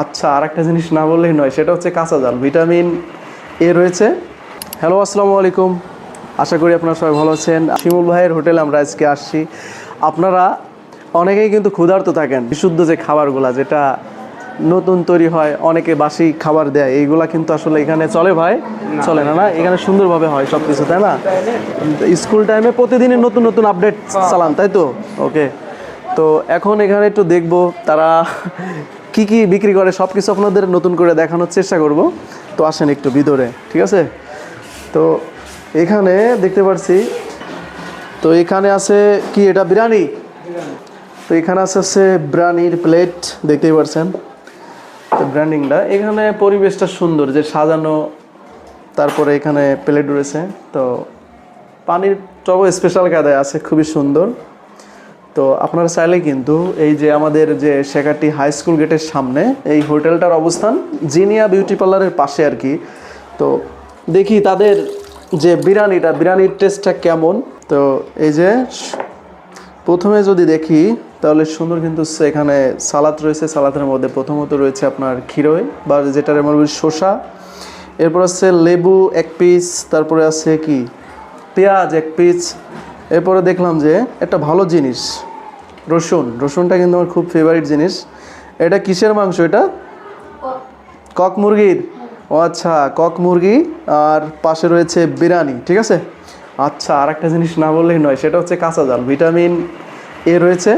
আচ্ছা, আর একটা জিনিস না বললেই নয়, সেটা হচ্ছে কাঁচা ঝাল, ভিটামিন এ রয়েছে। হ্যালো, আসসালামু আলাইকুম। আশা করি আপনারা সবাই ভালো আছেন। শিমুল ভাইয়ের হোটেলে আমরা আজকে আসছি। আপনারা অনেকেই কিন্তু ক্ষুধার্ত থাকেন। বিশুদ্ধ যে খাবারগুলো যেটা নতুন তৈরি হয়, অনেকে বাসি খাবার দেয়, এইগুলা কিন্তু আসলে এখানে চলে ভাই? চলে না, না? এখানে সুন্দরভাবে হয় সব কিছু, তাই না? স্কুল টাইমে প্রতিদিনই নতুন নতুন আপডেট চালান, তাই তো? ওকে। তো এখন এখানে একটু দেখবো তারা কি কি বিক্রি করে, সব কিছু আপনাদের নতুন করে দেখানোর চেষ্টা করব। তো আসেন একটু ভিতরে, ঠিক আছে? তো এখানে দেখতে পাচ্ছি, তো এখানে আছে কি, এটা বিরিয়ানি? তো এখানে আছে বিরিয়ানির প্লেট, দেখতেই পাচ্ছেন। তো ব্র্যান্ডিংটা এখানে, পরিবেশটা সুন্দর, যে সাজানো, তারপরে এখানে প্লেট রয়েছে। তো পানির টবও স্পেশাল কায়দায় আছে, খুবই সুন্দর। তো আপনারা চাইলে কিন্তু এই যে আমাদের যে শেখাটি হাই স্কুল গেটের সামনে এই হোটেলটার অবস্থান জিনিয়া বিউটি পার্লারের পাশে আর কি। তো দেখি তাদের যে বিরিয়ানির টেস্টটা কেমন। তো এই যে প্রথমে যদি দেখি তাহলে সুন্দর কিন্তু এখানে সালাদ রয়েছে। সালাদের মধ্যে প্রথমত রয়েছে আপনার খিরোয় বা যেটার আমরা বলি শসা, এরপর আছে লেবু এক পিস, তারপরে আছে কি পেঁয়াজ এক পিস, এরপরে দেখলাম যে একটা ভালো জিনিস রসুনটা কিন্তু আমার খুব ফেভারিট জিনিস। এটা কিসের মাংস? এটা কক মুরগির। ও আচ্ছা, কক মুরগি, আর পাশে রয়েছে বিরিয়ানি, ঠিক আছে। আচ্ছা, আর একটা জিনিস না বললেই নয়, সেটা হচ্ছে কাঁচা ঝাল, ভিটামিন এ রয়েছে।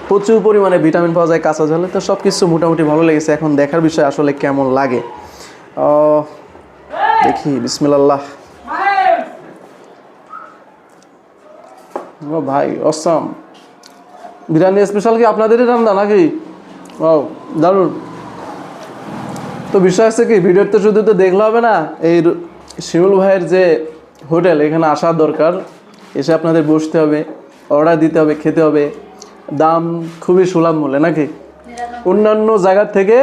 প্রচুর পরিমাণে ভিটামিন পাওয়া যায় কাঁচা ঝালে। তো সব কিছু মোটামুটি ভালো লেগেছে। এখন দেখার বিষয় আসলে কেমন লাগে। দেখি, বিসমিল্লাহ। ও ভাই, অসাম। বিরিয়ানি স্পেশাল কি আপনাদেরই রান্না নাকি? ও, দারুণ। তো বিষয় আছে কি, ভিডিওতে শুধু তো দেখলে হবে না, এই শিমুল ভাইয়ের যে হোটেল, এখানে আসার দরকার। এসে আপনাদের বসতে হবে, অর্ডার দিতে হবে, খেতে হবে। দাম খুবই সুলভ মূল্যে নাকি? অন্যান্য জায়গার থেকে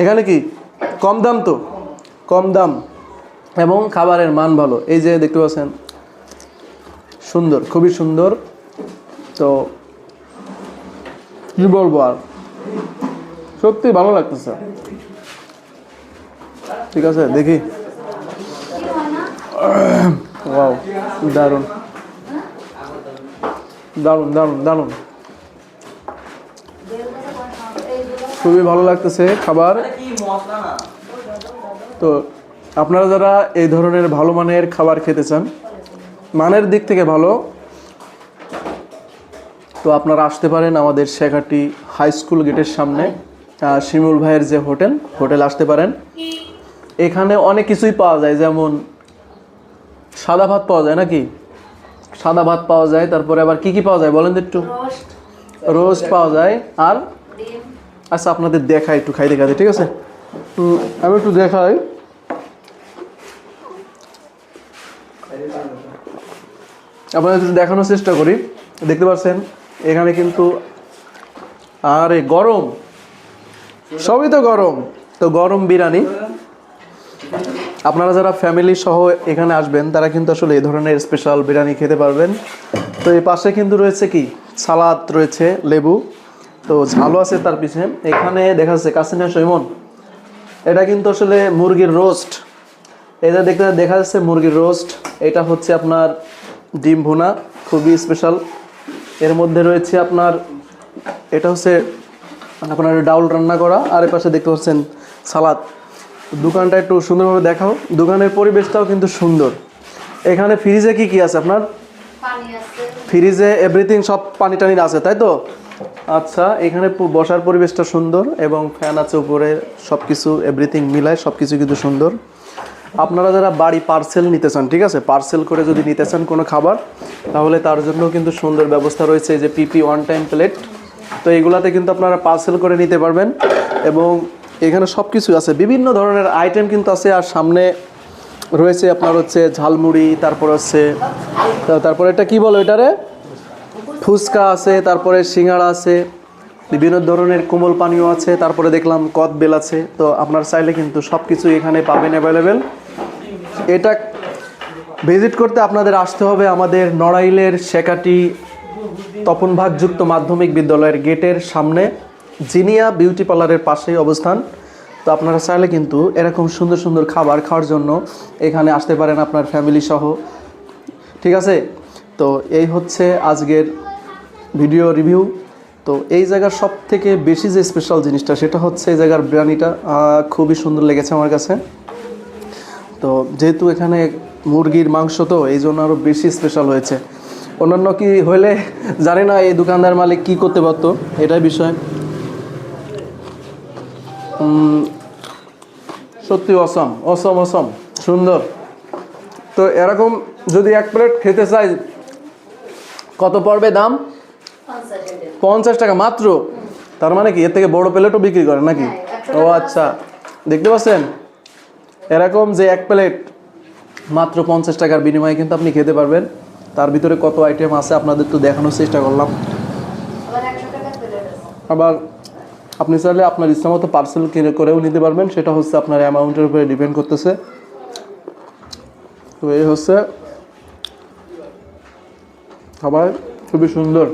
এখানে কি কম দাম? তো কম দাম এবং খাবারের মান ভালো। এই যে দেখতে পাচ্ছেন, সুন্দর, খুবই সুন্দর। তো কি বলবো আর, সত্যি ভালো লাগতেছে। ঠিক আছে, দেখি। ওয়াও, দারুণ দারুণ দারুণ দারুণ, খুবই ভালো লাগতেছে খাবার। তো আপনারা যারা এই ধরনের ভালো মানের খাবার খেতে চান, মানের দিক থেকে ভালো, তো আপনারা আসতে পারেন আমাদের শেখাটি হাই স্কুল গেটের সামনে শিমুল ভাইয়ের যে হোটেল আসতে পারেন। এখানে অনেক কিছুই পাওয়া যায়, যেমন সাদা ভাত পাওয়া যায় নাকি? সাদা ভাত পাওয়া যায়, তারপরে আবার কি কি পাওয়া যায় বলেন তো একটু? রোস্ট পাওয়া যায়, আর আচ্ছা আপনাদের দেখাই একটু খাইতে খাইতে, ঠিক আছে? আমি একটু দেখাই। আপনাদের একটু দেখানোর চেষ্টা করি। দেখতে পাচ্ছেন এখানে কিন্তু, আরে গরম, সবই তো গরম। তো গরম বিরিয়ানি, আপনারা যারা ফ্যামিলি সহ এখানে আসবেন তারা কিন্তু আসলে এই ধরনের স্পেশাল বিরিয়ানি খেতে পারবেন। তো এই পাশে কিন্তু রয়েছে কি, সালাদ রয়েছে, লেবু, তো ঝালও আছে তার পিছনে। এখানে দেখা যাচ্ছে কাসিনা সৈমন, এটা কিন্তু আসলে মুরগির রোস্ট। এটা দেখা যাচ্ছে মুরগির রোস্ট। এটা হচ্ছে আপনার ডিম ভুনা, খুবই স্পেশাল। এর মধ্যে রয়েছে আপনার, এটা হচ্ছে আপনার ডাউল রান্না করা, আর এর পাশে দেখতে পাচ্ছেন সালাদ। দোকানটা একটু সুন্দরভাবে দেখাও। দোকানের পরিবেশটাও কিন্তু সুন্দর। এখানে ফ্রিজে কি কি আছে আপনার? ফ্রিজে এভরিথিং, সব পানি টানি আছে, তাই তো? আচ্ছা, এখানে বসার পরিবেশটা সুন্দর এবং ফ্যান আছে উপরে, সব কিছু এভরিথিং মিলায় সব কিছু কিন্তু সুন্দর। আপনারা যারা বাড়ি পার্সেল নিতে চান, ঠিক আছে, পার্সেল করে যদি নিতে চান কোনো খাবার, তাহলে তার জন্য কিন্তু সুন্দর ব্যবস্থা রয়েছে। এই যে পিপি ওয়ান টাইম প্লেট, তো এইগুলাতে কিন্তু আপনারা পার্সেল করে নিতে পারবেন। এবং এখানে সব কিছু আছে, বিভিন্ন ধরনের আইটেম কিন্তু আছে। আর সামনে রয়েছে আপনার হচ্ছে ঝালমুড়ি, তারপরে এটা কি বলো এটারে, ফুচকা আছে, তারপরে সিঙ্গাড়া আছে, বিভিন্ন ধরনের কোমল পানীয় আছে, তারপরে দেখলাম কদবেল আছে। তো আপনার চাইলে কিন্তু সব কিছু এখানে পাবেন অ্যাভেলেবেল। এটা ভিজিট করতে আপনাদের আসতে হবে আমাদের নড়াইলের শেখাটি তপন ভাগযুক্ত মাধ্যমিক বিদ্যালয়ের গেটের সামনে। জিনিয়া বিউটি পার্লারের পাশেই অবস্থান। তো আপনারা চাইলে কিন্তু এরকম সুন্দর সুন্দর খাবার খাওয়ার জন্য এখানে আসতে পারেন আপনার ফ্যামিলি সহ, ঠিক আছে। তো এই হচ্ছে আজকের ভিডিও রিভিউ। তো এই জায়গার সব থেকে বেশি যে স্পেশাল জিনিসটা সেটা হচ্ছে এই জায়গার বিরিয়ানিটা খুবই সুন্দর লেগেছে আমার কাছে। তো যেহেতু এখানে মুরগির মাংস তো এই জন্য আরও বেশি স্পেশাল হয়েছে। অন্যান্য কি হইলে জানি না এই দোকানদার মালিক কি করতে পারতো, এটাই বিষয়। সত্যি অসম অসম অসম সুন্দর। তো এরকম যদি এক প্লেট খেতে চাই কত পড়বে দাম? 50 টাকা মাত্র। তার মানে কি এর থেকে বড় প্লেটও বিক্রি করে নাকি? ও আচ্ছা, দেখতে পাচ্ছেন এরকম যে এক প্লেট মাত্র 50 টাকার বিনিময়ে কিন্তু আপনি খেতে পারবেন। তার ভিতরে কত আইটেম আছে আপনাদের তো দেখানোর চেষ্টা করলাম। আবার আপনি চাইলে আপনার ইচ্ছা মতো পার্সেল কিনে করেও নিতে পারবেন, সেটা হচ্ছে আপনার অ্যামাউন্টের উপরে ডিপেন্ড করতেছে। তো এই হচ্ছে খাবার, খুবই সুন্দর।